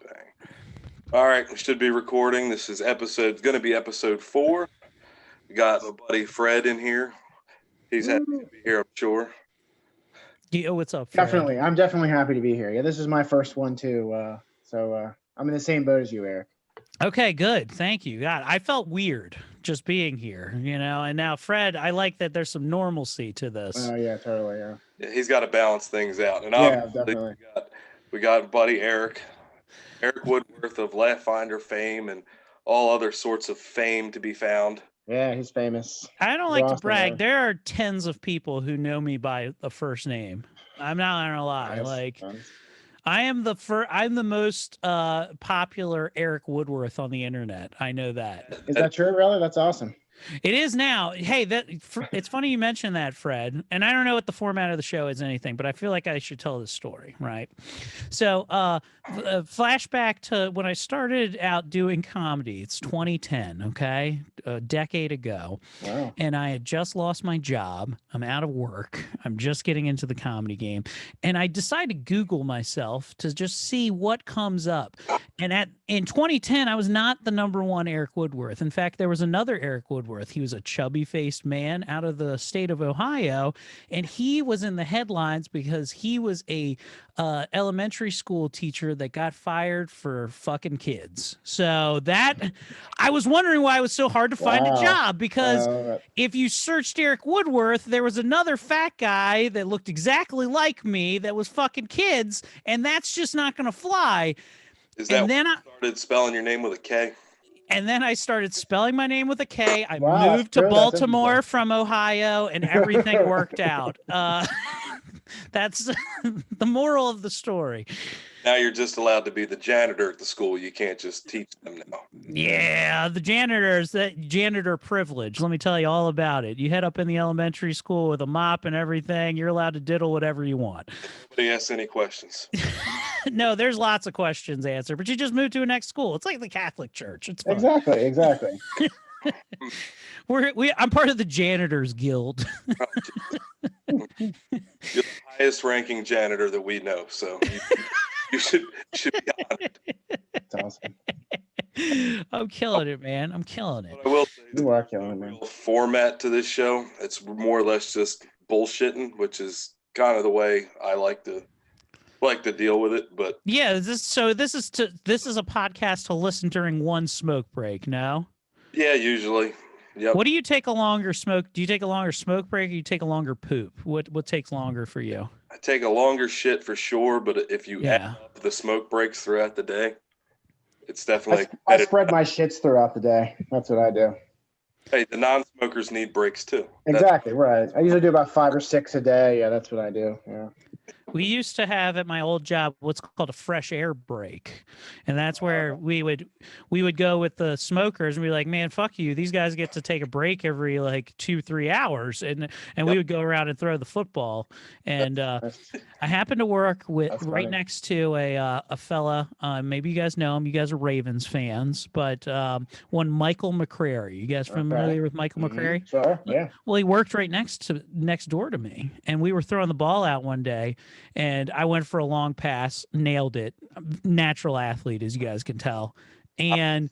Dang. All right, we should be recording. This is going to be episode 4. We got my buddy Fred in here. He's happy to be here, I'm sure. Yeah, what's up, Fred? Definitely. I'm definitely happy to be here. Yeah, this is my first one too. So I'm in the same boat as you, Eric. Okay, good. Thank you. God, I felt weird just being here, and now Fred, I like that there's some normalcy to this. Oh yeah, totally. Yeah. Yeah, he's got to balance things out. And Yeah, obviously definitely. we got buddy Erik Woodworth of Laugh Finder fame and all other sorts of fame to be found. Yeah, he's famous. I don't like to Awesome, brag. man. There are tens of people who know me by the first name. I'm not gonna lie. Nice. Like, Nice. I'm the most popular Erik Woodworth on the internet. I know that. Is that true, really? That's awesome. It is now. Hey, it's funny you mentioned that, Fred. And I don't know what the format of the show is, anything, but I feel like I should tell this story, right? So, flashback to when I started out doing comedy. It's 2010, okay, a decade ago. Wow. And I had just lost my job. I'm out of work. I'm just getting into the comedy game, and I decided to Google myself to just see what comes up. And in 2010, I was not the number one Erik Woodworth. In fact, there was another Erik Woodworth. He was a chubby-faced man out of the state of Ohio, and he was in the headlines because he was a elementary school teacher that got fired for fucking kids. So that I was wondering why it was so hard to find a job, because if you searched Erik Woodworth, there was another fat guy that looked exactly like me that was fucking kids, and that's just not going to fly. Is that when you started spelling your name with a K? And then I started spelling my name with a K. I Wow, moved to that's Baltimore from Ohio, and everything worked out. That's the moral of the story. Now you're just allowed to be the janitor at the school. You can't just teach them now. Yeah, the janitors, that janitor privilege. Let me tell you all about it. You head up in the elementary school with a mop and everything. You're allowed to diddle whatever you want. Nobody asks any questions. No, there's lots of questions answered, but you just move to a next school. It's like the Catholic Church. It's fun. Exactly. I'm part of the janitors guild. You're the highest ranking janitor that we know, so you should be honored. That's awesome. I'm killing it, man. I'm killing it. But I will say, You are killing it, man. real format to this show, it's more or less just bullshitting, which is kind of the way I like to deal with it. But yeah, this is a podcast to listen during one smoke break. No. Yeah, usually. Yep. What do you take a longer smoke? Do you take a longer smoke break, or you take a longer poop? What takes longer for you? I take a longer shit for sure, but if you add up the smoke breaks throughout the day, it's definitely. I spread my shits throughout the day. That's what I do. Hey, the non-smokers need breaks too. Exactly, right. I usually do about 5 or 6 a day. Yeah, that's what I do. Yeah. We used to have at my old job what's called a fresh air break, and that's where we would go with the smokers and be like, man, fuck you, these guys get to take a break every like 2-3 hours, and we would go around and throw the football. And I happened to work with right next to a fella, maybe you guys know him, you guys are Ravens fans, but one Michael McCrary. You guys familiar with Michael McCrary? Sure, yeah. Well, he worked right next door to me, and we were throwing the ball out one day, and I went for a long pass, nailed it. Natural athlete, as you guys can tell. And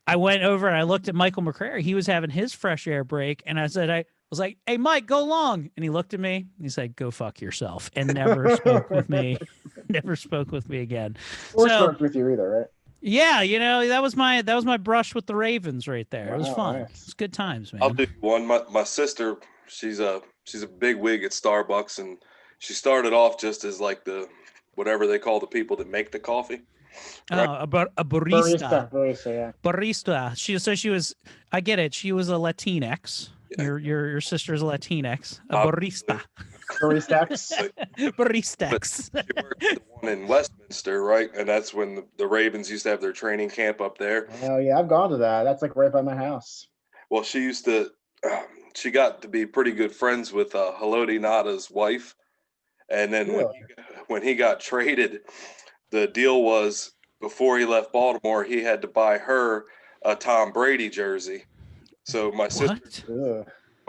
I went over and I looked at Michael McCrary. He was having his fresh air break, and I was like, hey, Mike, go long. And he looked at me, and he said, go fuck yourself, and never spoke with me. Never spoke with me again. Or smoked with you either, right? Yeah, that was my brush with the Ravens right there. It was fun. Nice. It was good times, man. I'll do one. My sister, she's a big wig at Starbucks, and she started off just as like the whatever they call the people that make the coffee. Right? Oh, a barista. Barista, yeah. Barista. She was. I get it. She was a Latinx. Yeah. Your sister's a Latinx. A barista. Baristex. Baristex. She worked at the one in Westminster, right? And that's when the Ravens used to have their training camp up there. Oh yeah, I've gone to that. That's like right by my house. Well, she used to. She got to be pretty good friends with Haloti Ngata's wife. And then when he got traded, the deal was before he left Baltimore, he had to buy her a Tom Brady jersey. So my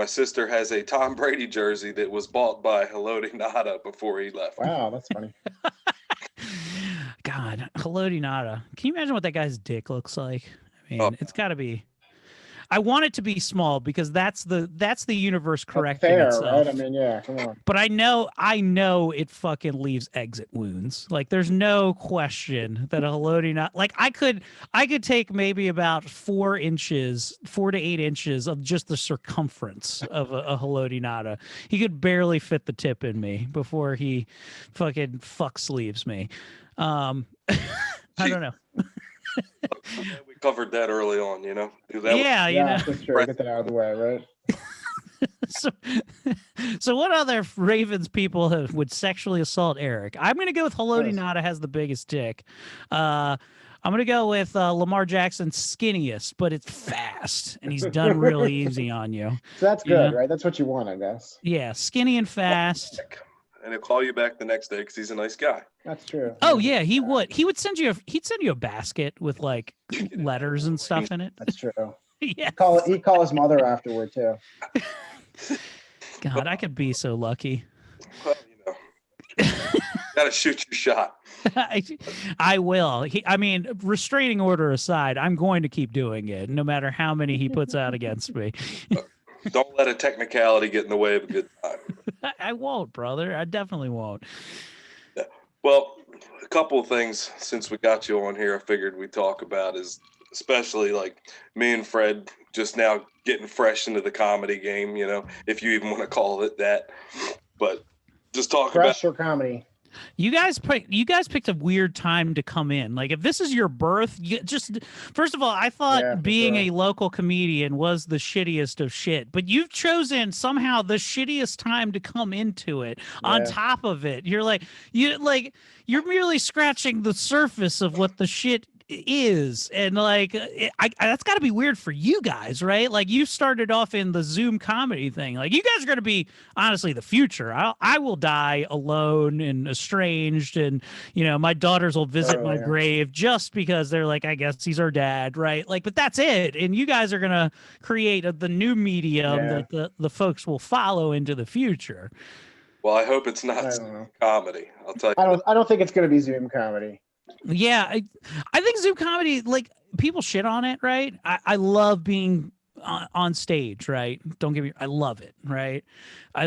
sister has a Tom Brady jersey that was bought by Haloti Ngata before he left. Wow, that's funny. God, Haloti Nada. Can you imagine what that guy's dick looks like? I mean, Oh. it's got to be. I want it to be small because that's the universe correcting fair, itself. right? I mean, yeah, come on. But I know it fucking leaves exit wounds. Like there's no question that a Haloti Nada, like I could take maybe about 4 to 8 inches of just the circumference of a Haloti Nada. He could barely fit the tip in me before he fucking fuck sleeves me. I don't know. We covered that early on, you know. That's true. Get that out of the way, right? So what other Ravens people would sexually assault Erik? I'm going to go with Haloti Nada has the biggest dick. I'm going to go with Lamar Jackson's skinniest, but it's fast, and he's done really easy on you. So that's good, right? That's what you want, I guess. Yeah, skinny and fast. And he'll call you back the next day because he's a nice guy. That's true. Oh yeah, he would. He would send you. He'd send you a basket with like letters and stuff in it. That's true. Yeah. He'd call his mother afterward too. God, I could be so lucky. Well, you know, gotta shoot your shot. I will. I mean, restraining order aside, I'm going to keep doing it, no matter how many he puts out against me. Don't let a technicality get in the way of a good time. I won't, brother. I definitely won't. Yeah. Well, a couple of things since we got you on here, I figured we'd talk about is especially like me and Fred just now getting fresh into the comedy game, you know, if you even want to call it that. But just talk fresh about or comedy. You guys picked a weird time to come in. Like if this is your birth, first of all, I thought being a local comedian was the shittiest of shit, but you've chosen somehow the shittiest time to come into it. On top of it, you're merely scratching the surface of what the shit is, and like that's got to be weird for you guys, right? Like you started off in the Zoom comedy thing. Like you guys are going to be honestly the future. I will die alone and estranged, and you know my daughters will visit my grave just because they're like, I guess he's our dad, right? Like, but that's it. And you guys are going to create the new medium that the folks will follow into the future. Well, I hope it's not comedy. I'll tell you. I don't think it's going to be Zoom comedy. Yeah, I think Zoom comedy, like people shit on it, right? I love being on stage, right? Don't get me, I love it, right?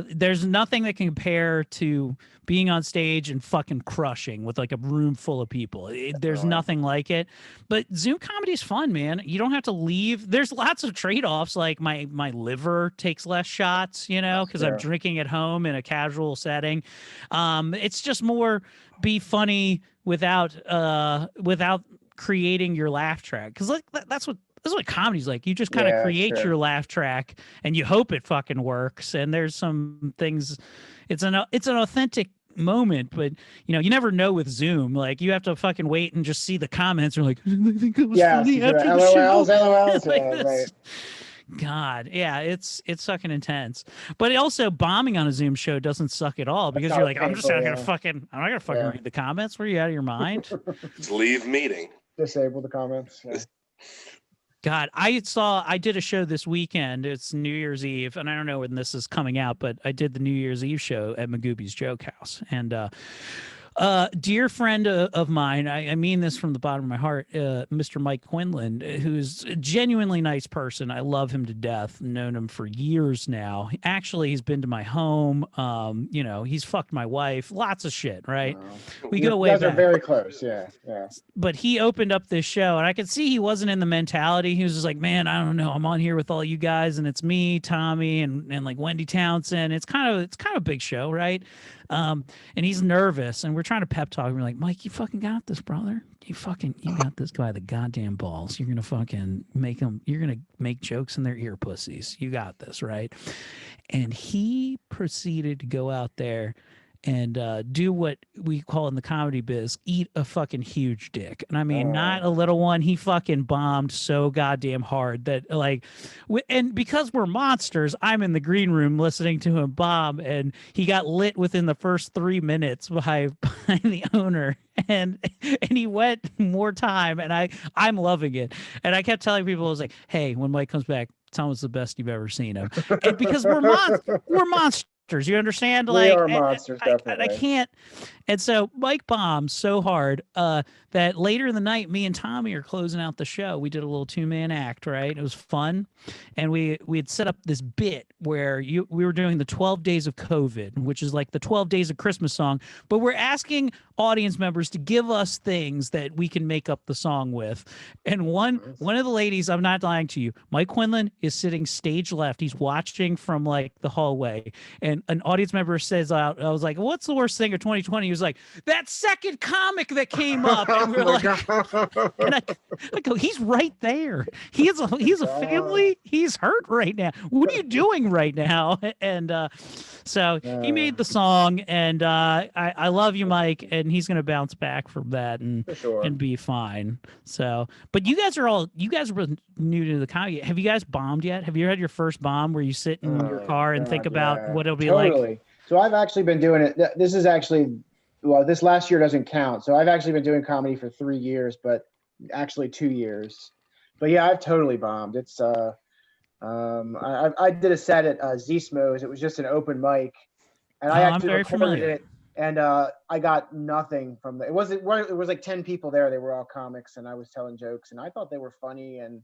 There's nothing that can compare to being on stage and fucking crushing with like a room full of people. There's nothing like it. But Zoom comedy is fun, man. You don't have to leave. There's lots of trade-offs. Like my liver takes less shots, you know, because I'm drinking at home in a casual setting. It's just more be funny without creating your laugh track, because like that's what comedy's like. You just kind of create your laugh track and you hope it fucking works. And there's some things, it's an authentic moment, but you know, you never know with Zoom. Like you have to fucking wait and just see the comments. Or like, I think it was funny after the show. LOLs, Like right. God, yeah, it's fucking intense. But also bombing on a Zoom show doesn't suck at all, because you're like, I'm just not gonna fucking read the comments. Were you out of your mind? Just leave meeting. Disable the comments. Yeah. God, I did a show this weekend. It's New Year's Eve, and I don't know when this is coming out, but I did the New Year's Eve show at Magooby's Joke House. And dear friend of mine, I mean this from the bottom of my heart, Mr. Mike Quinlan, who's a genuinely nice person. I love him to death. Known him for years now. Actually, he's been to my home. You know, he's fucked my wife. Lots of shit, right? We go way back. You guys are very close, yeah. But he opened up this show, and I could see he wasn't in the mentality. He was just like, man, I don't know. I'm on here with all you guys, and it's me, Tommy, and like Wendy Townsend. It's kind of a big show, right? And he's nervous, and we're trying to pep talk him. We're like, Mike, you fucking got this, brother. You got this guy the goddamn balls. You're gonna fucking you're gonna make jokes in their ear pussies. You got this, right? And he proceeded to go out there and do what we call in the comedy biz, eat a fucking huge dick. And I mean, not a little one. He fucking bombed so goddamn hard that like, and because we're monsters, I'm in the green room listening to him bomb, and he got lit within the first 3 minutes by the owner. And he went more time, and I'm loving it. And I kept telling people, I was like, hey, when Mike comes back, tell him it's the best you've ever seen him. And because we're monsters. You understand? We are monsters, definitely. I can't. And so Mike bombed so hard that later in the night, me and Tommy are closing out the show. We did a little 2-man act, right? It was fun, and we had set up this bit where we were doing the 12 Days of COVID, which is like the 12 Days of Christmas song, but we're asking audience members to give us things that we can make up the song with. And one of the ladies, I'm not lying to you, Mike Quinlan is sitting stage left. He's watching from like the hallway, and an audience member says out, I was like, "What's the worst thing of 2020?" He was like, "That second comic that came up." And we were like, and I go, "He's right there. He has a family. He's hurt right now. What are you doing right now?" And so he made the song, and I love you, Mike, and he's gonna bounce back from that and be fine. So, but you guys were new to the comedy. Have you guys bombed yet? Have you had your first bomb where you sit in your car and think about what it'll be like? So I've actually been doing it. This is actually, well, this last year doesn't count. So I've actually been doing comedy for 3 years, but actually 2 years. But yeah, I've totally bombed. It's I did a set at Zsmos. It was just an open mic, and I actually very familiar. it. And I got nothing from it. It was like 10 people there. They were all comics, and I was telling jokes, and I thought they were funny, and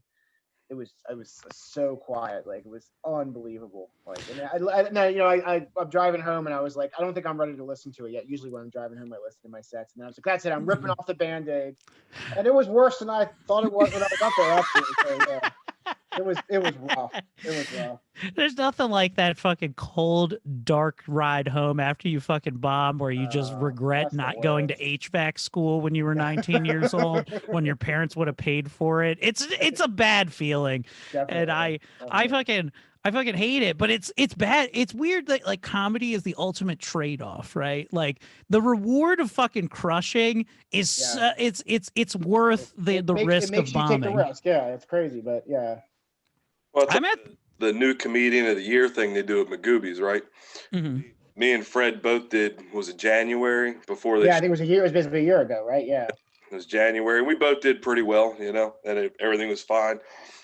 I was so quiet. Like, it was unbelievable. Like, and I'm driving home, and I was like, I don't think I'm ready to listen to it yet. Usually when I'm driving home, I listen to my sets, and I was like, that's it. I'm ripping off the Band-Aid, and it was worse than I thought it was when I was up there. Actually, so, yeah. It was rough. It was rough. There's nothing like that fucking cold, dark ride home after you fucking bomb, where you just regret not going to HVAC school when you were 19 years old, when your parents would have paid for it. It's a bad feeling. Definitely. And I fucking hate it, but it's bad. It's weird that like comedy is the ultimate trade-off, right? Like the reward of fucking crushing is it's worth the risk of bombing. You take the risk. Yeah, it's crazy, but yeah. Well, it's the new comedian of the year thing they do at Magoobies, right? Mm-hmm. Me and Fred both did. Was it January before they? Yeah, I think it was a year. It was basically a year ago, right? Yeah. It was January. We both did pretty well, and everything was fine.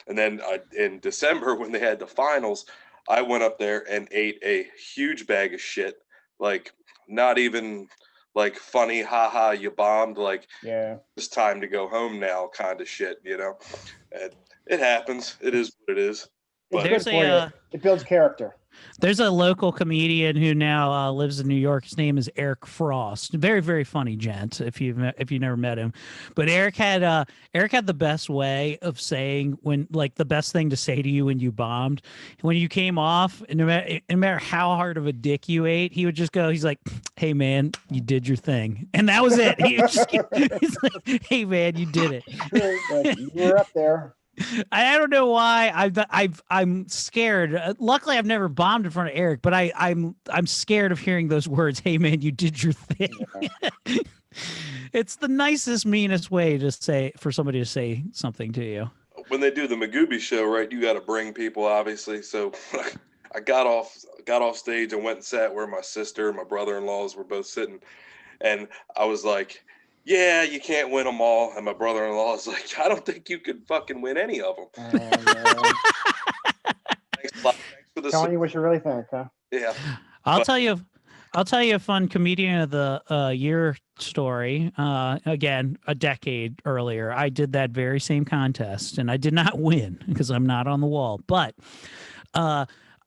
And then in December, when they had the finals, I went up there and ate a huge bag of shit. Like, not even like funny, haha, you bombed. Like, yeah, it's time to go home now, kind of shit, And it happens. It is what it is. But it builds character. There's a local comedian who now lives in New York. His name is Erik Frost. Very, very funny gent. If you've never met him, but Erik had the best way of saying the best thing to say to you when you bombed, when you came off, and no matter how hard of a dick you ate, he would just go. He's like, "Hey man, you did your thing," and that was it. He's like, "Hey man, you did it. You were up there." I don't know why I'm scared. Luckily, I've never bombed in front of Erik, but I'm scared of hearing those words. "Hey man, you did your thing." Yeah. It's the nicest, meanest way to say for somebody to say something to you. When they do the Magooby show, right? You got to bring people, obviously. So I got off stage and went and sat where my sister and my brother-in-laws were both sitting, and I was like, "Yeah, you can't win them all." And my brother-in-law is like, "I don't think you could fucking win any of them." Thanks a lot. Thanks for the telling you what you really think, huh? Yeah. I'll tell you a fun comedian of the year story. Again, a decade earlier, I did that very same contest, and I did not win because I'm not on the wall. But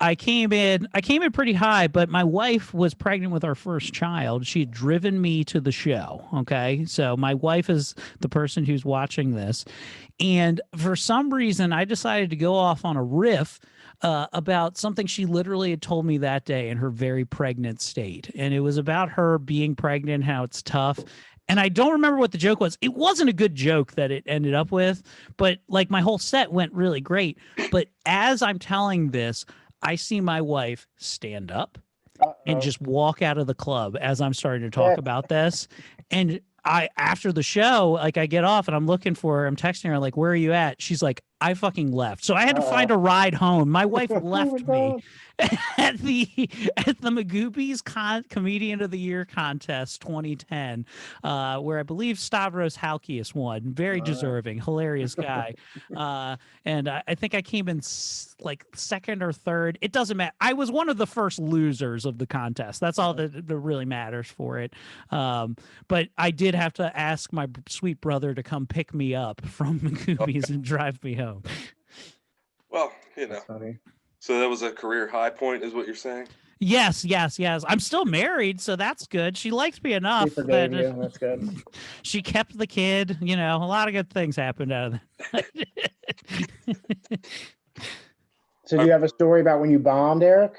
I came in pretty high, but my wife was pregnant with our first child. She had driven me to the show. Okay. So my wife is the person who's watching this. And for some reason, I decided to go off on a riff about something she literally had told me that day in her very pregnant state. And it was about her being pregnant, how it's tough. And I don't remember what the joke was. It wasn't a good joke that it ended up with, but like my whole set went really great. But as I'm telling this, I see my wife stand up and just walk out of the club as I'm starting to talk about this. And after the show, like I get off and I'm looking for her, I'm texting her like, "Where are you at?" She's like, I fucking left. So I had to find a ride home. My wife left me at the Magoobies Comedian of the Year contest 2010, where I believe Stavros Halkias won. Very deserving, hilarious guy. And I think I came in like second or third. It doesn't matter. I was one of the first losers of the contest. That's all that really matters for it. But I did have to ask my sweet brother to come pick me up from Magoobies and drive me home. Well, so that was a career high point, is what you're saying? Yes. I'm still married, so that's good. She likes me enough. She forgave you. That's good. She kept the kid. A lot of good things happened out of that. So do you have a story about when you bombed, Erik?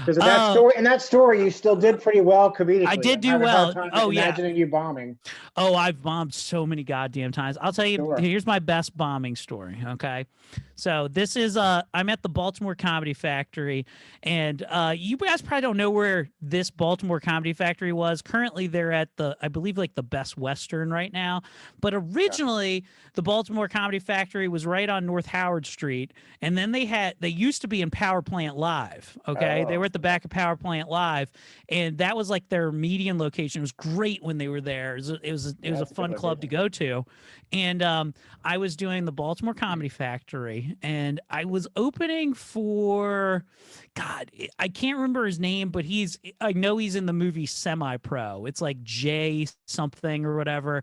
Because in that story, you still did pretty well comedically. I did do well. Imagining you bombing. Oh, I've bombed so many goddamn times. I'll tell you, Here's my best bombing story, okay? So this is, I'm at the Baltimore Comedy Factory, and you guys probably don't know where this Baltimore Comedy Factory was. Currently, they're at I believe, like the Best Western right now. But originally, the Baltimore Comedy Factory was right on North Howard Street, and then they used to be in Power Plant Live, okay? They were at the back of Power Plant Live, and that was like their median location. It was great when they were there. It was a fun club to go to. And I was doing the Baltimore Comedy Factory, and I was opening for, God, I can't remember his name, but I know he's in the movie Semi-Pro. It's like Jay something or whatever.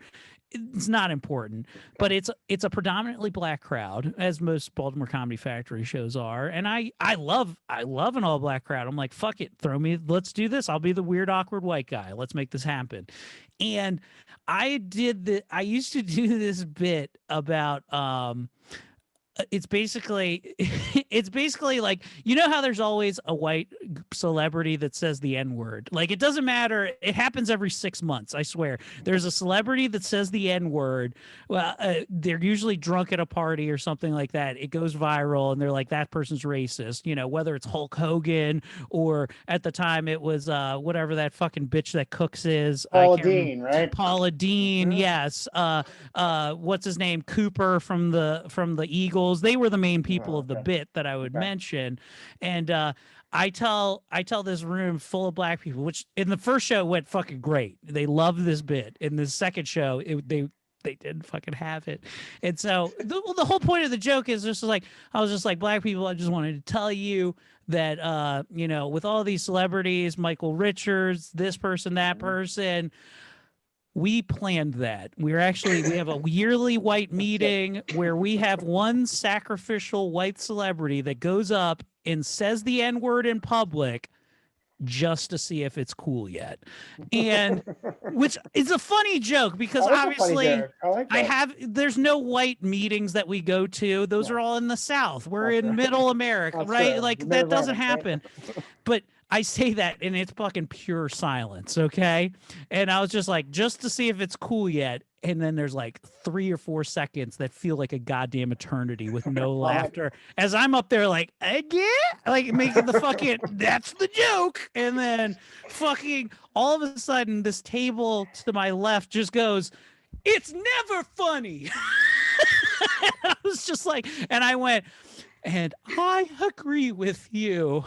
It's not important, but it's a predominantly black crowd, as most Baltimore Comedy Factory shows are. And I love an all black crowd. I'm like, fuck it, let's do this. I'll be the weird, awkward white guy. Let's make this happen. And I used to do this bit about it's basically like, how there's always a white celebrity that says the N-word. Like, it doesn't matter. It happens every 6 months. I swear. There's a celebrity that says the N-word. Well, they're usually drunk at a party or something like that. It goes viral, and they're like, that person's racist. Whether it's Hulk Hogan, or at the time it was whatever that fucking bitch that cooks is. Paula Deen, right? Paula Deen, yes. What's his name? Cooper from the Eagles. They were the main people of the bit that I would mention. And I tell this room full of black people, which in the first show went fucking great. They loved this bit. In the second show, they didn't fucking have it. And so the whole point of the joke is just like, I was just like, black people, I just wanted to tell you that, with all these celebrities, Michael Richards, this person, that person, we planned that. We have a yearly white meeting where we have one sacrificial white celebrity that goes up and says the N-word in public just to see if it's cool yet. And which is a funny joke, because obviously there's no white meetings that we go to. Those are all in the South. We're in middle America, right? Like, that doesn't happen. But I say that, and it's fucking pure silence, okay? And I was just like, just to see if it's cool yet. And then there's like 3 or 4 seconds that feel like a goddamn eternity with no laughter, as I'm up there like, again, like making the fucking, that's the joke. And then fucking all of a sudden, this table to my left just goes, it's never funny. I was just like, and I went, and I agree with you.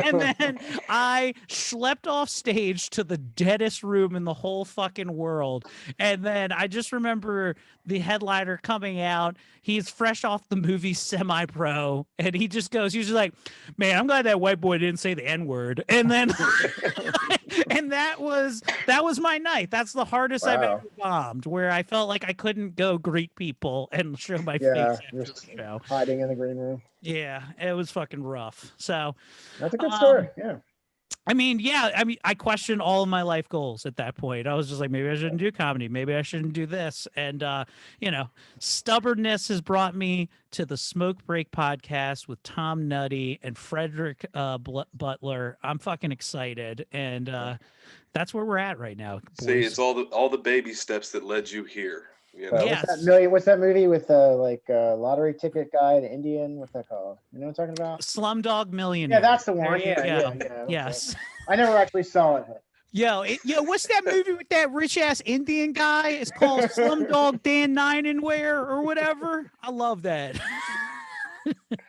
And then I schlepped off stage to the deadest room in the whole fucking world. And then I just remember the headliner coming out. He's fresh off the movie Semi-Pro. And he just goes, he's just like, man, I'm glad that white boy didn't say the N-word. And then, and that was my night. That's the hardest I've ever bombed, where I felt like I couldn't go greet people and show my face after the show. Hiding in the green room. Yeah, it was fucking rough. So that's a good story. Yeah. I mean, I questioned all of my life goals at that point. I was just like, maybe I shouldn't do comedy. Maybe I shouldn't do this. And, stubbornness has brought me to the Smoke Break podcast with Tom Nutty and Frederick Butler. I'm fucking excited. And that's where we're at right now. Boys. See, it's all the baby steps that led you here. Yes. What's that movie with lottery ticket guy, the Indian? What's that called? You know what I'm talking about? Slumdog Millionaire. Yeah, that's the one. Yeah. Yes. I never actually saw it. Yo, what's that movie with that rich ass Indian guy? It's called Slumdog Dan Nine and Where or whatever. I love that.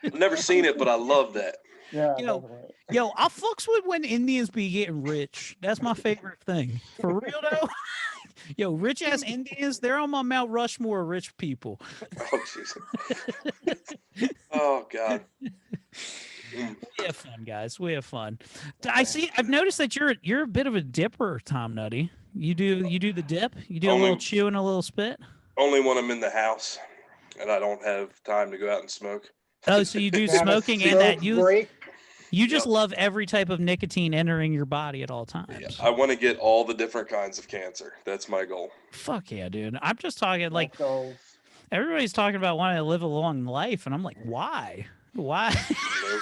I've never seen it, but I love that. Yeah. Yo, I fucks with when Indians be getting rich. That's my favorite thing. For real though. Yo, rich ass Indians, they're on my Mount Rushmore of rich people. Oh Jesus. Oh God. We have fun, guys. We have fun. I've noticed that you're a bit of a dipper, Tom Nutty. You do the dip. You do a little chew and a little spit. Only when I'm in the house, and I don't have time to go out and smoke. Oh, so you do smoking and that you just love every type of nicotine entering your body at all times. Yeah, I want to get all the different kinds of cancer. That's my goal. Fuck yeah, dude. I'm just talking like everybody's talking about wanting to live a long life, and I'm like, why? Why? Nope.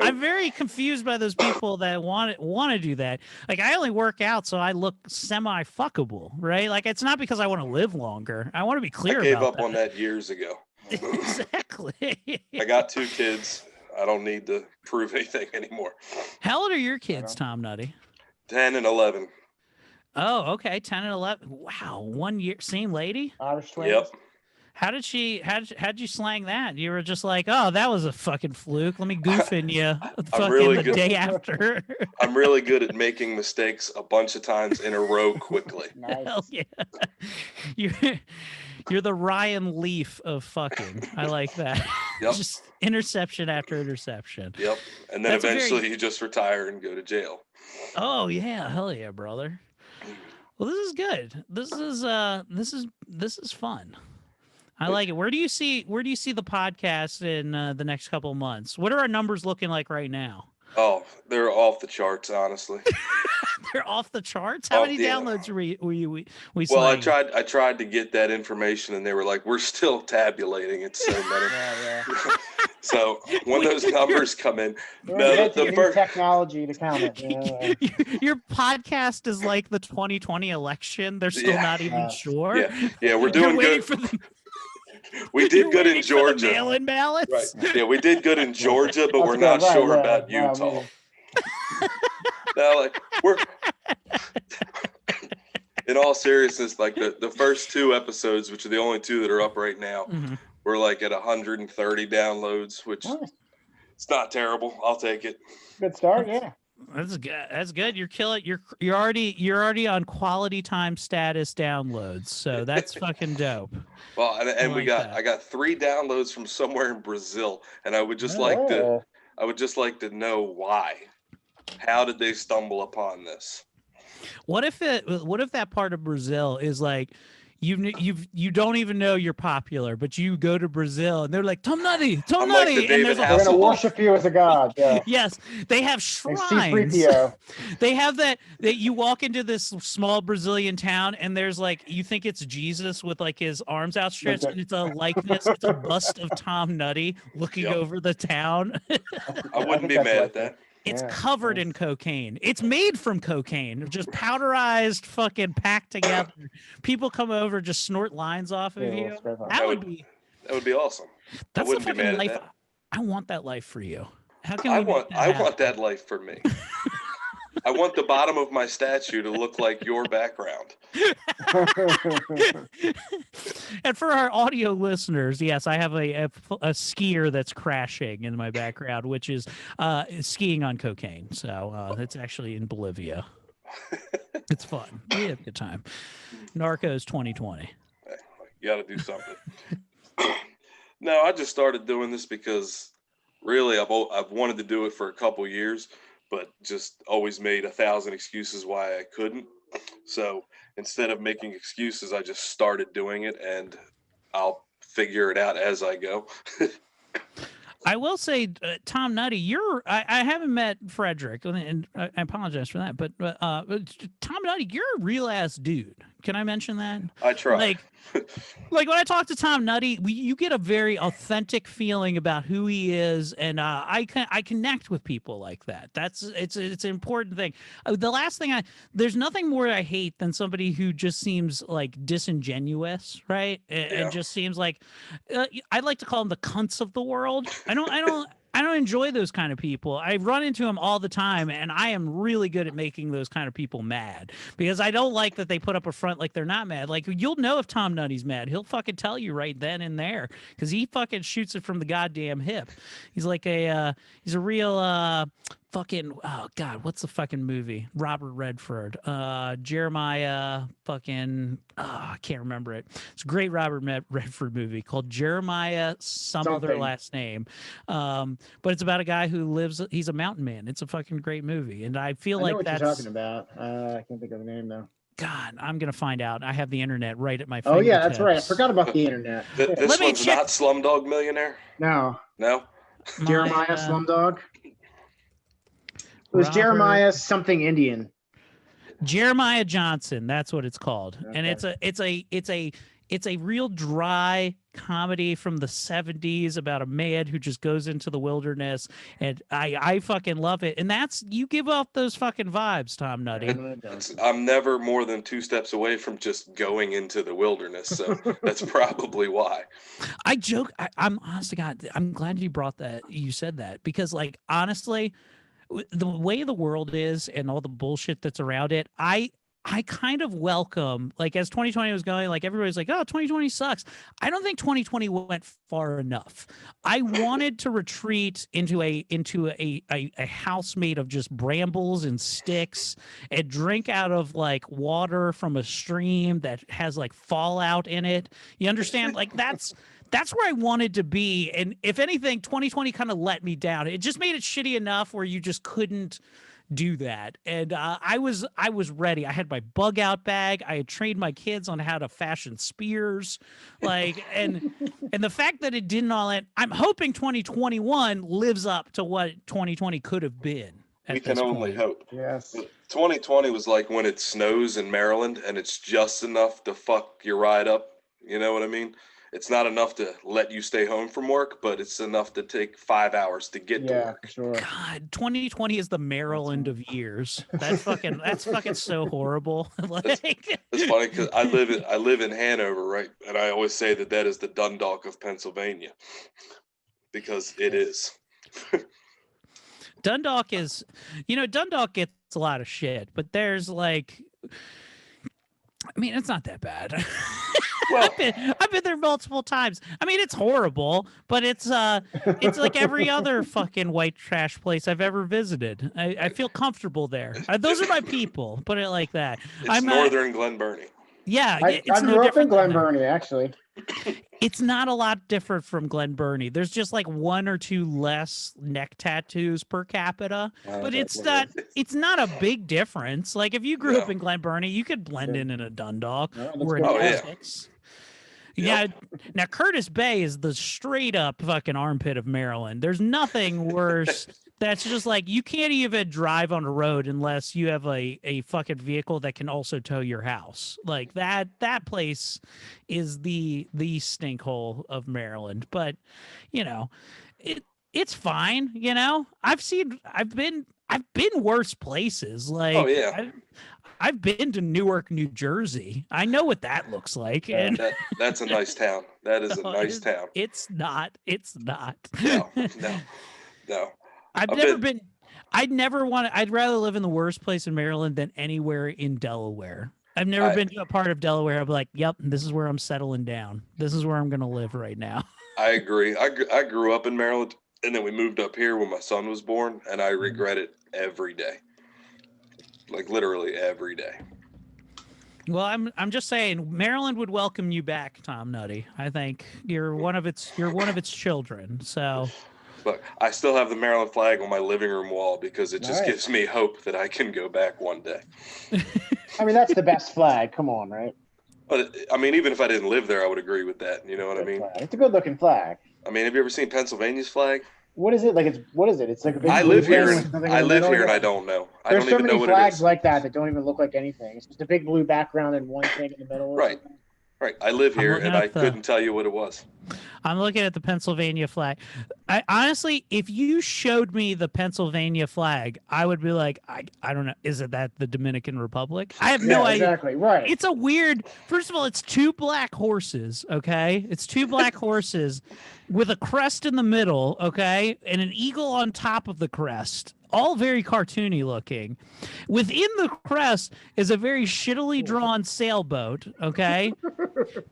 I'm very confused by those people that want to do that. Like, I only work out so I look semi-fuckable, right? Like, it's not because I want to live longer. I want to be clear. I gave up on that years ago. Exactly. I got 2 kids. I don't need to prove anything anymore. How old are your kids, Tom Nutty? 10 and 11. Oh, okay. 10 and 11. Wow. 1 year. Same lady? Irish twins. Yep. How'd you slang that? You were just like, oh, that was a fucking fluke. Let me goof in you the day after. I'm really good at making mistakes a bunch of times in a row quickly. Nice. Hell yeah. You're the Ryan Leaf of fucking. I like that. Yep. Just interception after interception. Yep. And then eventually you just retire and go to jail. Oh yeah, hell yeah, brother. Well, this is good. This is fun. I like it. Where do you see the podcast in the next couple of months? What are our numbers looking like right now? Oh, they're off the charts, honestly. They're off the charts. How many downloads were you? Well, I tried to get that information, and they were like, "We're still tabulating. It's so many." Yeah. So when those numbers come in, the first technology to count it. Yeah. Your podcast is like the 2020 election. They're still not even sure. Yeah, we're doing good. We did good in Georgia. Mail-in ballots. Right. Yeah, we did good in Georgia, but we're not sure about Utah. Now, like, we're in all seriousness, like the first 2 episodes, which are the only 2 that are up right now, we're like at 130 downloads, which it's not terrible. I'll take it. Good start, yeah. That's good. That's good. You're killing. You're already on quality time status downloads. So that's fucking dope. Well, and I got 3 downloads from somewhere in Brazil, and I would just like to know why. How did they stumble upon this? What if that part of Brazil is like you don't even know you're popular, but you go to Brazil and they're like, Tom Nutty, and they're gonna worship you as a god. Yeah. Yes, they have shrines. They have that you walk into this small Brazilian town and there's like, you think it's Jesus with like his arms outstretched, and it's a likeness, it's a bust of Tom Nutty looking over the town. I wouldn't be mad at that. It's covered in cocaine. It's made from cocaine, just powderized, fucking packed together. People come over, just snort lines off of you. That would be awesome. That's the fucking life. I want that life for you. How can I want that life for me? I want the bottom of my statue to look like your background. And for our audio listeners, yes, I have a skier that's crashing in my background, which is skiing on cocaine. So it's actually in Bolivia. It's fun. We have a good time. Narcos 2020. You got to do something. No, I just started doing this because really I've wanted to do it for a couple years, but just always made 1,000 excuses why I couldn't. So instead of making excuses, I just started doing it, and I'll figure it out as I go. I will say, Tom Nutty, I haven't met Frederick, and I apologize for that, but Tom Nutty, you're a real ass dude. Can I mention that? I try. Like when I talk to Tom Nutty, you get a very authentic feeling about who he is, and I connect with people like that. It's an important thing. The last thing there's nothing more I hate than somebody who just seems like disingenuous, right? And just seems like I'd like to call them the cunts of the world. I don't enjoy those kind of people. I run into them all the time, and I am really good at making those kind of people mad because I don't like that they put up a front like they're not mad. Like, you'll know if Tom Nutty's mad. He'll fucking tell you right then and there because he fucking shoots it from the goddamn hip. He's like he's a real fucking, oh god, what's the fucking movie? Robert Redford, Jeremiah fucking, I can't remember it. It's a great Robert Redford movie called Jeremiah some other last name, but it's about a guy who lives. He's a mountain man. It's a fucking great movie, and I feel like what that's you're talking about. I can't think of the name though. God, I'm gonna find out. I have the internet right at my fingertips. Oh yeah, that's right. I tips. forgot about the internet. This one's not Slumdog Millionaire. No. Jeremiah Slumdog. It was Jeremiah something Indian. Jeremiah Johnson. That's what it's called, okay. And it's a real dry comedy from the 70s about a man who just goes into the wilderness, and I fucking love it. And you give off those fucking vibes, Tom Nutty. I'm never more than 2 steps away from just going into the wilderness, so that's probably why. I joke. I'm honest to God, I'm glad you said that because, like, honestly, the way the world is and all the bullshit that's around it, I kind of welcome, like, as 2020 was going, like, everybody's like, oh, 2020 sucks. I don't think 2020 went far enough. I wanted to retreat into a house made of just brambles and sticks and drink out of, like, water from a stream that has, like, fallout in it. You understand? Like, that's where I wanted to be. And if anything, 2020 kind of let me down. It just made it shitty enough where you just couldn't do that. And I was ready. I had my bug out bag. I had trained my kids on how to fashion spears. Like, and the fact that it didn't all end, I'm hoping 2021 lives up to what 2020 could have been. We can only hope. Yes. 2020 was like when it snows in Maryland and it's just enough to fuck your ride up. You know what I mean? It's not enough to let you stay home from work, but it's enough to take 5 hours to get to work. Sure. God, 2020 is the Maryland of years. That's fucking so horrible. Like, it's funny because I live in Hanover, right? And I always say that is the Dundalk of Pennsylvania because it is. Dundalk gets a lot of shit, but there's like, I mean, it's not that bad. Well, I've been there multiple times. I mean, it's horrible, but it's like every other fucking white trash place I've ever visited. I feel comfortable there. Those are my people. Put it like that. It's northern Glen Burnie. Yeah, I grew up in Glen Burnie, actually. It's not a lot different from Glen Burnie. There's just like 1 or 2 less neck tattoos per capita, but it's not a big difference. Like, if you grew up in Glen Burnie, you could blend in a Dundalk or in Essex. Yeah. Now, Curtis Bay is the straight up fucking armpit of Maryland. There's nothing worse. That's just like, you can't even drive on the road unless you have a fucking vehicle that can also tow your house. Like, that place is the stink hole of Maryland. But, you know, it's fine. You know, I've been worse places. Like, oh yeah. I've been to Newark, New Jersey. I know what that looks like. And that's a nice town. That is a nice town. It's not. No. I'd rather live in the worst place in Maryland than anywhere in Delaware. I've never been to a part of Delaware. I'm like, yep, this is where I'm settling down. This is where I'm going to live right now. I agree. I grew up in Maryland, and then we moved up here when my son was born, and I regret it every day. Like, literally every day. Well, I'm just saying, Maryland would welcome you back, Tom Nutty. I think you're one of its children. So, but I still have the Maryland flag on my living room wall because it just gives me hope that I can go back one day. I mean, that's the best flag. Come on, right? But I mean, even if I didn't live there, I would agree with that. You know what I mean? It's a good-looking flag. I mean, have you ever seen Pennsylvania's flag? What is it? Like, what is it? It's like a big I live here and I don't know. There's so many flags like that don't even look like anything. It's just a big blue background and one thing in the middle. Right. Right. I live here, and I the, couldn't tell you what it was. I'm looking at the Pennsylvania flag. I honestly, if you showed me the Pennsylvania flag, I would be like, I don't know. Is it that the Dominican Republic? I have no idea. Exactly. Right. It's a weird. First of all, it's two black horses. Okay, it's two black horses with a crest in the middle. Okay, and an eagle on top of the crest. All very cartoony looking. Within the crest is a very shittily drawn sailboat. Okay.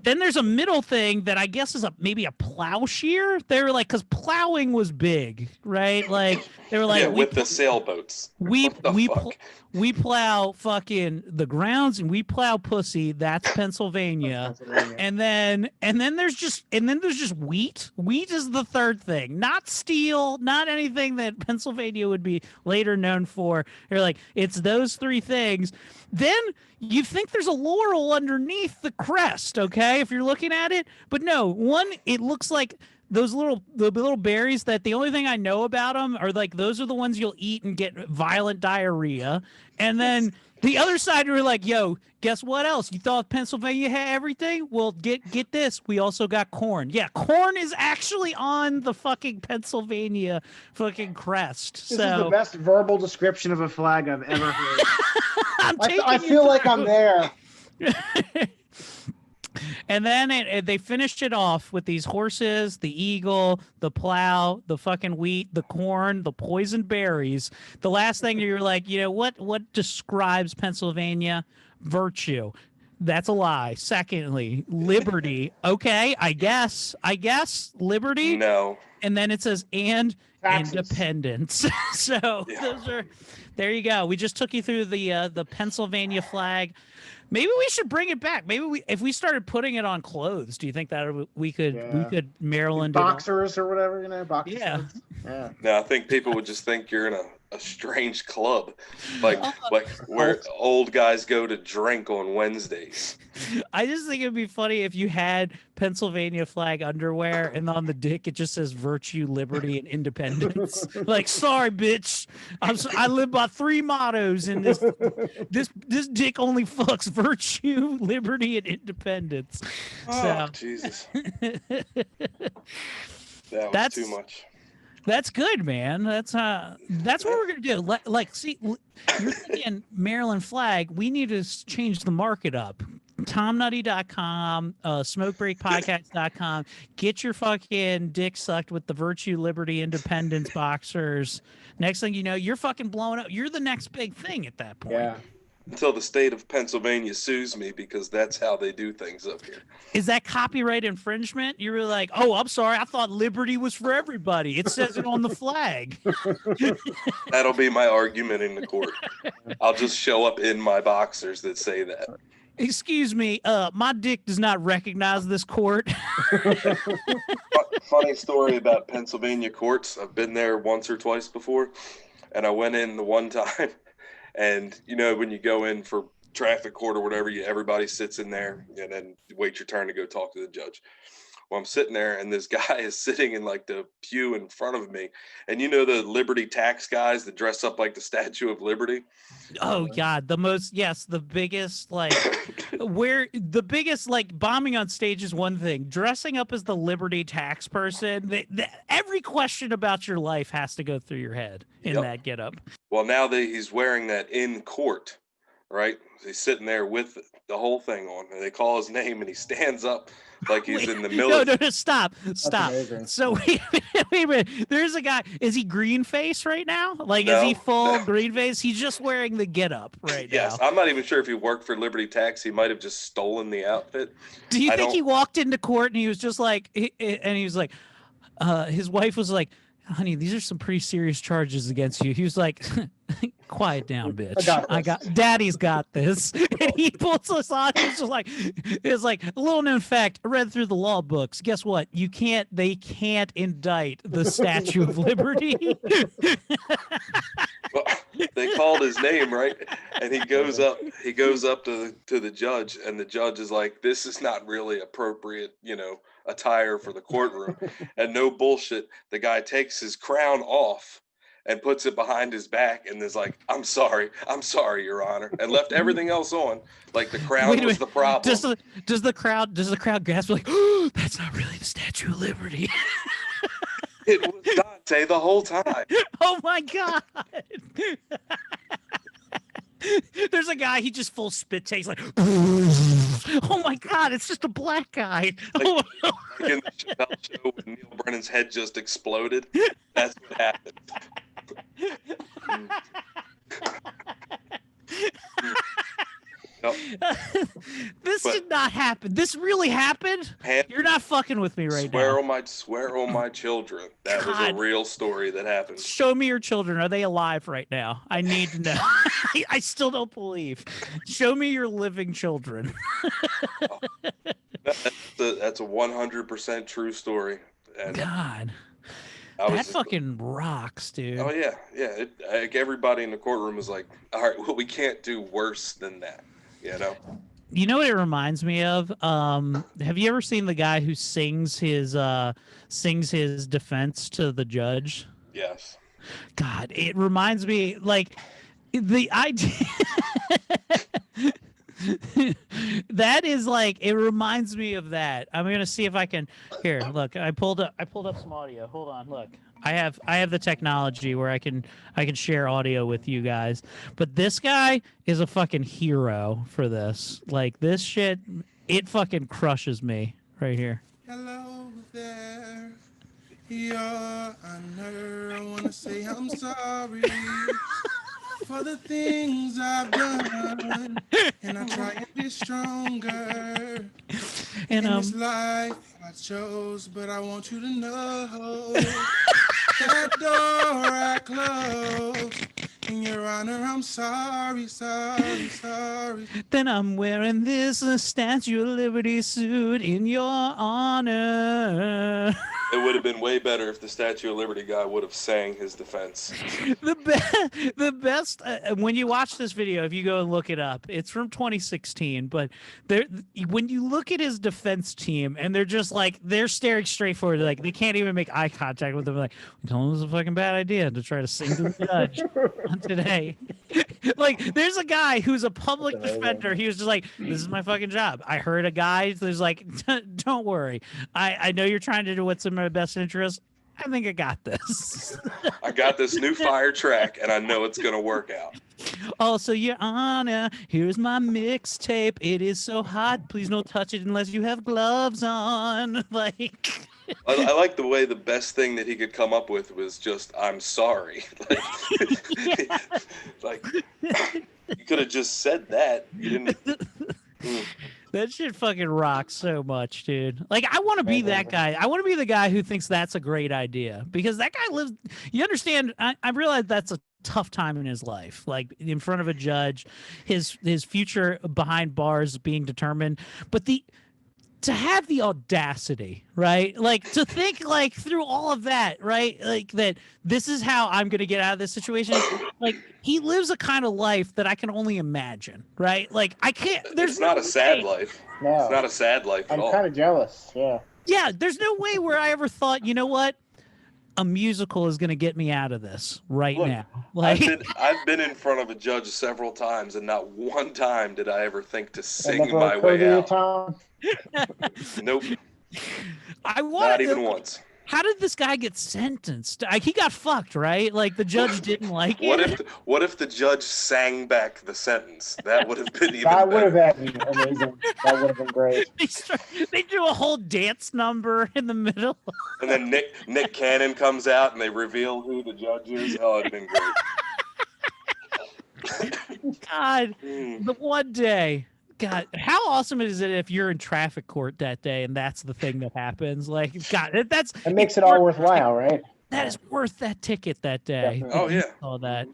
Then there's a middle thing that I guess is maybe a plowshare. They were like, because plowing was big, right? Like they were like, yeah, with the sailboats. We plow fucking the grounds and we plow pussy. That's Pennsylvania. And then there's just wheat. Wheat is the third thing, not steel, not anything that Pennsylvania would be later known for. They're like, it's those three things. Then you think there's a laurel underneath the crest, okay? If you're looking at it, but no, one, it looks like the little berries that the only thing I know about them are like those are the ones you'll eat and get violent diarrhea. And then the other side we're like, yo, guess what else? You thought Pennsylvania had everything? Well, get this. We also got corn. Yeah, corn is actually on the fucking Pennsylvania fucking crest. This is the best verbal description of a flag I've ever heard. I feel like I'm there. And then they finished it off with these horses, the eagle, the plow, the fucking wheat, the corn, the poison berries. The last thing you're like, you know, what describes Pennsylvania? Virtue. That's a lie. Secondly, liberty. Okay, I guess liberty. No. And then it says and Taxes. Independence. So those are. There you go. We just took you through the Pennsylvania flag. Maybe we should bring it back. Maybe if we started putting it on clothes, do you think that we could Maryland boxers or whatever, you know? Boxers. Yeah. No, I think people would just think you're in a strange club, like where old guys go to drink on Wednesdays. I just think it'd be funny if you had Pennsylvania flag underwear and on the dick it just says virtue, liberty, and independence. Like, sorry, bitch, I live by three mottos, and this dick only fucks virtue, liberty, and independence. Oh, Jesus, that's too much. That's good, man. That's what we're gonna do. Like, see, you're thinking Maryland flag. We need to change the market up. TomNutty.com, SmokeBreakPodcast.com. Get your fucking dick sucked with the virtue, liberty, independence boxers. Next thing you know, you're fucking blowing up. You're the next big thing at that point. Yeah. Until the state of Pennsylvania sues me, because that's how they do things up here. Is that copyright infringement? You're really like, oh, I'm sorry. I thought liberty was for everybody. It says it on the flag. That'll be my argument in the court. I'll just show up in my boxers that say that. Excuse me, my dick does not recognize this court. Funny story about Pennsylvania courts. I've been there once or twice before, and I went in the one time. And, you know, when you go in for traffic court or whatever, everybody sits in there and then wait your turn to go talk to the judge. Well, I'm sitting there and this guy is sitting in like the pew in front of me. And you know the Liberty tax guys that dress up like the Statue of Liberty? Oh, God. The biggest, like bombing on stage is one thing. Dressing up as the Liberty tax person, every question about your life has to go through your head in that getup. Well, now that he's wearing that in court, right? He's sitting there with the whole thing on, and they call his name, and he stands up like he's in the military. No, stop. So wait a minute. There's a guy. Is he green face right now? Like, is he full green face? He's just wearing the getup right now. Yes, I'm not even sure if he worked for Liberty Tax. He might have just stolen the outfit. Do you think he walked into court and he was just like, his wife was like, honey, these are some pretty serious charges against you. He was like, quiet down, bitch. Daddy's got this. And he pulls us on. It's like a little known fact. I read through the law books. Guess what? They can't indict the Statue of Liberty. Well, they called his name, right? And he goes up to the judge, and the judge is like, this is not really appropriate, attire for the courtroom. And no bullshit, the guy takes his crown off and puts it behind his back and is like, I'm sorry, Your Honor, and left everything else on. Like the crown was the problem. Does the crowd gasp like, oh, that's not really the Statue of Liberty? It was Dante the whole time. Oh my God. There's a guy, he just full spit takes like, oh my God, it's just a black guy. Like in the Chappelle Show when Neil Brennan's head just exploded. That's what happened. Nope. This did not happen. This really happened? You're not fucking with me right now. Swear on my children. That was a real story that happened. Show me your children. Are they alive right now? I need to know. I still don't believe. Show me your living children. That's a 100% true story. And God. That fucking rocks, dude. Oh, yeah. Yeah. Like everybody in the courtroom was like, all right, well, we can't do worse than that. You know? You know what it reminds me of? Have you ever seen the guy who sings his defense to the judge? Yes. God, it reminds me like the idea that is like, it reminds me of that. I'm gonna see if I can. Here, look, I pulled up some audio. Hold on, look. I have the technology where I can share audio with you guys. But this guy is a fucking hero for this. Like this shit, it fucking crushes me right here. Hello there, Your Honor. I wanna say I'm sorry for the things I've done, and I try and be stronger. And in this life I chose, but I want you to know that door I closed. And Your Honor, I'm sorry. Then I'm wearing this Statue of Liberty suit in your honor. It would have been way better if the Statue of Liberty guy would have sang his defense. The best when you watch this video, if you go and look it up, it's from 2016. But when you look at his defense team, and they're just like, they're staring straight forward, like they can't even make eye contact with him. Like, we told him it was a fucking bad idea to try to sing to the judge on today. Like, there's a guy who's a public defender. He was just like, this is my fucking job. I heard a guy who's like, don't worry. I know you're trying to do what's in my best interest. I think I got this. I got this new fire track, and I know it's going to work out. Also, Your Honor, here's my mixtape. It is so hot. Please don't touch it unless you have gloves on. Like, I like the way the best thing that he could come up with was just, I'm sorry. Like, you could have just said that. You didn't. That shit fucking rocks so much, dude. Like, I want to be that guy. I want to be the guy who thinks that's a great idea, because that guy lives. You understand? I realize that's a tough time in his life, like in front of a judge, his future behind bars being determined. But to have the audacity, right? Like, to think, like, through all of that, right? Like, that this is how I'm going to get out of this situation. Like, he lives a kind of life that I can only imagine, right? Like, I can't, It's not a sad life. No. It's not a sad life at all. I'm kind of jealous, yeah. Yeah, there's no way where I ever thought, you know what? A musical is going to get me out of this now. Like, I've been in front of a judge several times, and not one time did I ever think to sing my way out. Nope. Not even once. How did this guy get sentenced? He got fucked, right? Like, the judge didn't like it. What if the judge sang back the sentence? That would have been even That would better. have been amazing. That would have been great. They do a whole dance number in the middle. And then Nick Cannon comes out and they reveal who the judge is. Oh, it'd been great. God, the one day. God, how awesome is it if you're in traffic court that day and that's the thing that happens? Like, God, It makes it all worthwhile, right? That is worth that ticket that day. Definitely. Oh, yeah. All that.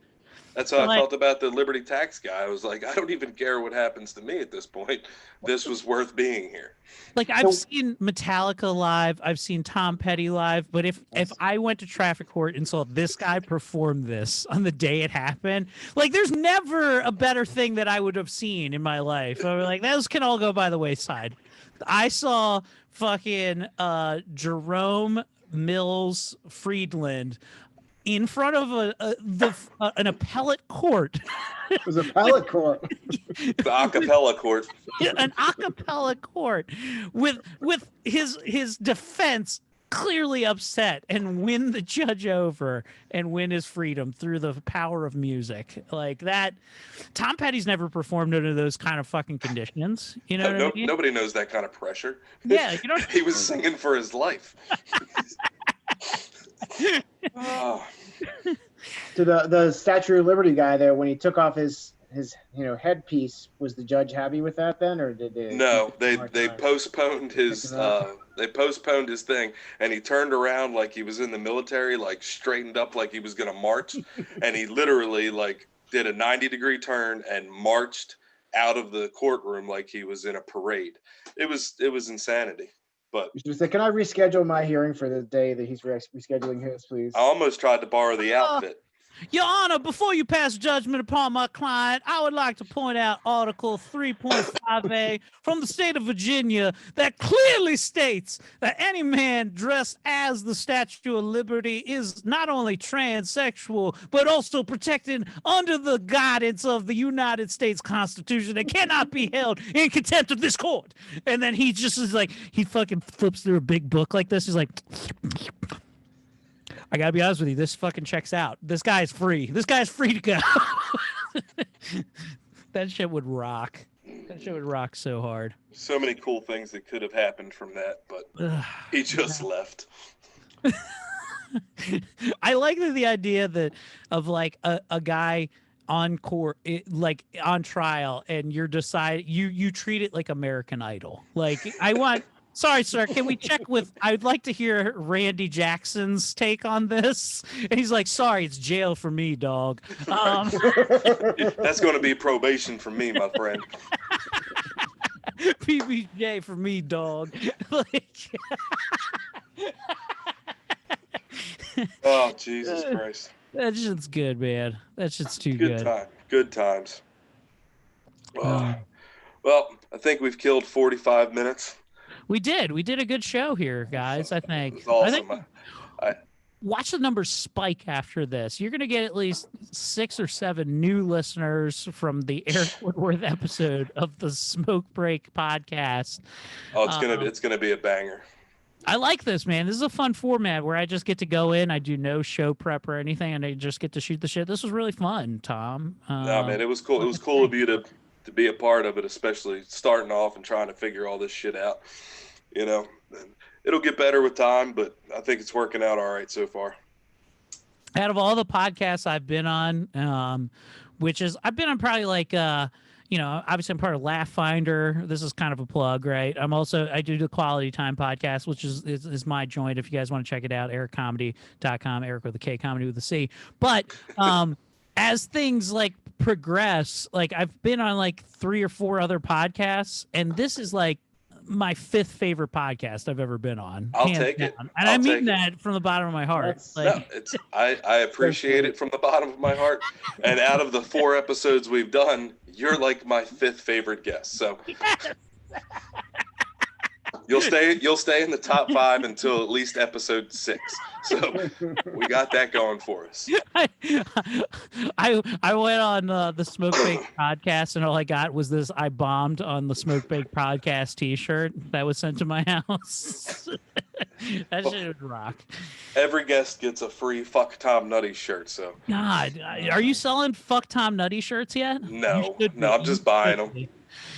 That's how I felt about the Liberty Tax guy. I was like, I don't even care what happens to me at this point. This was worth being here. Like, I've seen Metallica live, I've seen Tom Petty live, but if I went to traffic court and saw this guy perform this on the day it happened, like, there's never a better thing that I would have seen in my life. I was like, those can all go by the wayside. I saw fucking Jerome Mills Friedland in front of an appellate court. It was appellate court. The acapella court. An acapella court with his defense clearly upset, and win the judge over and win his freedom through the power of music. Like that. Tom Petty's never performed under those kind of fucking conditions. You know what I mean? Nobody knows that kind of pressure. Yeah, you know. He was singing for his life. Oh. To the Statue of Liberty guy there, when he took off his headpiece, was the judge happy with that then, or did they? No, they postponed his thing, and he turned around like he was in the military, like straightened up like he was gonna march, and he literally like did a 90-degree turn and marched out of the courtroom like he was in a parade. It was insanity. But you should say, can I reschedule my hearing for the day that he's rescheduling his, please? I almost tried to borrow the outfit. Your Honor, before you pass judgment upon my client, I would like to point out Article 3.5A from the state of Virginia that clearly states that any man dressed as the Statue of Liberty is not only transsexual, but also protected under the guidance of the United States Constitution and cannot be held in contempt of this court. And then he just is like, he fucking flips through a big book like this. He's like... I gotta be honest with you, this fucking checks out. This guy's free. This guy's free to go. That shit would rock. That shit would rock so hard. So many cool things that could have happened from that, but he just left. I like the idea of like a guy on court, like on trial, and you treat it like American Idol. Like Sorry, sir. Can we check with? I'd like to hear Randy Jackson's take on this. And he's like, "Sorry, it's jail for me, dog." That's going to be probation for me, my friend. PBJ for me, dog. Oh, Jesus Christ! That shit's good, man. That shit's too good. Good times. Well, I think we've killed 45 minutes. We did a good show here, guys. I think. It was awesome. I think watch the numbers spike after this. You're going to get at least 6 or 7 new listeners from the Erik Woodworth episode of the Smoke Break podcast. Oh, it's gonna be a banger. I like this, man. This is a fun format where I just get to go in. I do no show prep or anything, and I just get to shoot the shit. This was really fun, Tom. No, man, it was cool. It was cool of you to be a part of it, especially starting off and trying to figure all this shit out. You know, it'll get better with time, but I think it's working out all right so far. Out of all the podcasts I've been on, I've been on probably like, obviously I'm part of Laugh Finder. This is kind of a plug, right? I do the Quality Time podcast, which is my joint. If you guys want to check it out, ericcomedy.com, Erik with a K, comedy with a C. But as things like progress, like I've been on like 3 or 4 other podcasts, and this is like my 5th favorite podcast I've ever been on. I'll take it. And I mean that from the bottom of my heart. I appreciate it from the bottom of my heart. And out of the 4 episodes we've done, you're like my 5th favorite guest. So you'll stay in the top 5 until at least episode 6. So we got that going for us. I went on the Smoke Bake podcast, and all I got was this "I bombed on the Smoke Bake podcast" T-shirt that was sent to my house. That shit would rock. Every guest gets a free "Fuck Tom Nutty" shirt. So God, are you selling "Fuck Tom Nutty" shirts yet? No, I'm just buying them.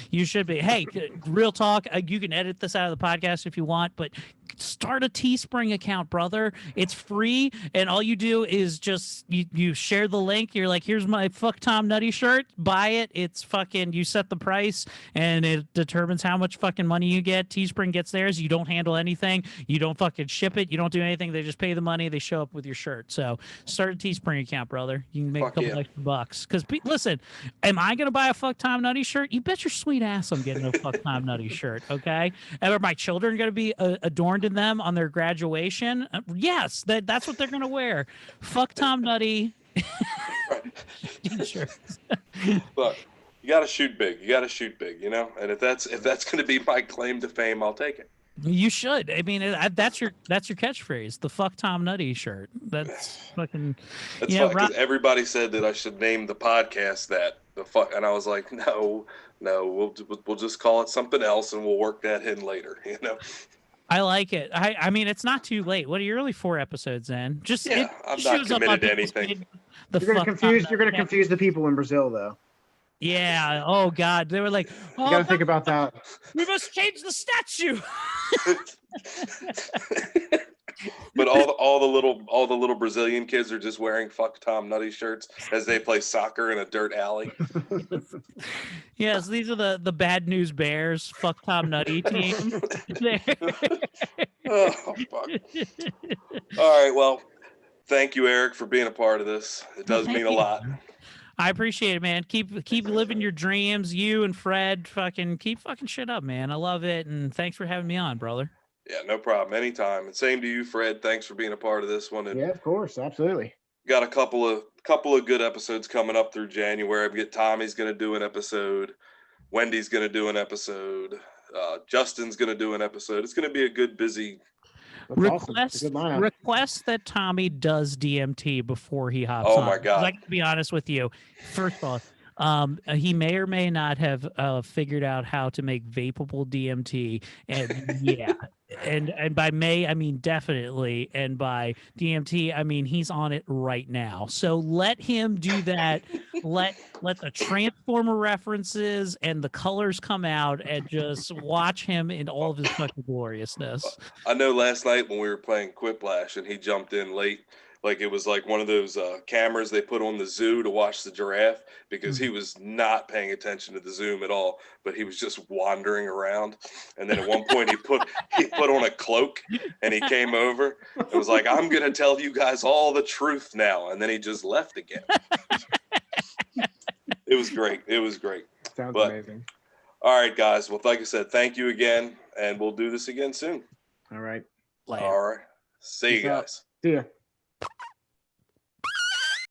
You should be. Hey, real talk. You can edit this out of the podcast if you want, but start a Teespring account, brother. It's free, and all you do is just you share the link. You're like, here's my Fuck Tom Nutty shirt. Buy it. It's fucking, you set the price, and it determines how much fucking money you get. Teespring gets theirs. You don't handle anything. You don't fucking ship it. You don't do anything. They just pay the money. They show up with your shirt. So start a Teespring account, brother. You can make a couple extra bucks. Because listen, am I gonna buy a Fuck Tom Nutty shirt? You bet your sweet ass I'm getting a Fuck Tom Nutty shirt. Okay, and are my children gonna be adorned in them on their graduation? Yes, that's what they're gonna wear. Fuck Tom Nutty t-shirts. Look, you gotta shoot big. You know, and if that's gonna be my claim to fame, I'll take it. You should. I mean, that's your catchphrase. The fuck Tom Nutty shirt. That's fucking. That's fine because everybody said that I should name the podcast that the fuck, and I was like, no, we'll just call it something else, and we'll work that in later. You know. I like it. I mean, it's not too late. What are you really 4 episodes in? Just I'm not committed to anything. You're gonna confuse the people in Brazil, though. Yeah. Oh God, they were like, "Oh, you gotta think about that. We must change the statue." But all the little Brazilian kids are just wearing "fuck Tom Nutty" shirts as they play soccer in a dirt alley. Yes, these are the Bad News Bears. Fuck Tom Nutty team. Oh fuck! All right, well, thank you, Eric, for being a part of this. It does mean a lot. I appreciate it, man. Keep living your dreams. You and Fred keep fucking shit up, man. I love it, and thanks for having me on, brother. Yeah, no problem. Anytime. And same to you, Fred. Thanks for being a part of this one. And yeah, of course, absolutely. Got a couple of good episodes coming up through January. We get Tommy's going to do an episode. Wendy's going to do an episode. Justin's going to do an episode. It's going to be a good, busy. Request that Tommy does DMT before he hops on. Oh my God! I can be honest with you. First of all, he may or may not have figured out how to make vapable DMT, and yeah, and by may I mean definitely, and by DMT I mean he's on it right now. So let him do that. let the Transformer references and the colors come out, and just watch him in all of his fucking gloriousness. I know last night when we were playing Quiplash and he jumped in late. Like it was like one of those cameras they put on the zoo to watch the giraffe, because he was not paying attention to the Zoom at all, but he was just wandering around. And then at one point he put on a cloak and he came over and was like, "I'm going to tell you guys all the truth now." And then he just left again. It was great. Sounds amazing. All right, guys. Well, like I said, thank you again, and we'll do this again soon. All right. All right. See you guys. See ya.